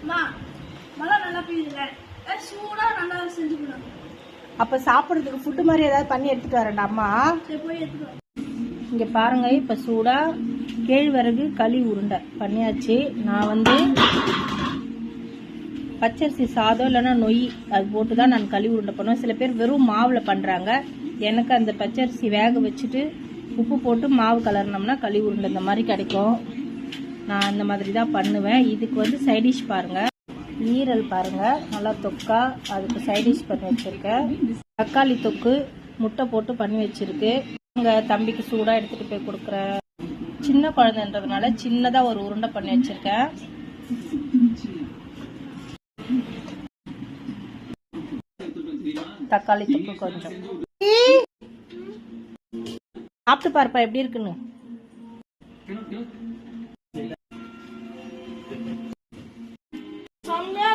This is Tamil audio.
மழை நல்லா பெய்யுதுல, சூடா நல்லா செஞ்சு கொடு. அப்ப சாப்பிடுறதுக்கு ஃபுட்டு மாதிரி ஏதாவது பண்ணி எடுத்துட்டு வரேன்டா அம்மா. சரி, போய் எடுத்துட்டு வா. இங்க பாருங்க, இப்ப சூடா கேழ்வரகு களி உருண்டை பண்ணியாச்சு. நான் பச்சரிசி சாதம் இல்லைன்னா நொய் அது போட்டு தான் நான் களி உருண்டை பண்ணுவேன். சில பேர் வெறும் மாவில் பண்ணுறாங்க. எனக்கு அந்த பச்சரிசி வேக வச்சுட்டு உப்பு போட்டு மாவு கலர்னோம்னா களி உருண்டை இந்த மாதிரி கிடைக்கும். நான் அந்த மாதிரி தான் பண்ணுவேன். இதுக்கு சைடிஷ் பாருங்கள், ஈரல் பாருங்கள், நல்லா தொக்கா அதுக்கு சைடிஷ் பண்ணி வச்சுருக்கேன். தக்காளி தொக்கு முட்டை போட்டு பண்ணி வச்சுருக்கு. உங்கள் தம்பிக்கு சூடாக எடுத்துகிட்டு போய் கொடுக்குறேன். சின்ன குழந்தைன்றதுனால சின்னதாக ஒரு உருண்டை பண்ணி வச்சுருக்கேன். தக்காளி தொக்கு கொஞ்சம் சாப்பிட்டு பாருப்பா எப்படி இருக்குன்னு. செம்மையா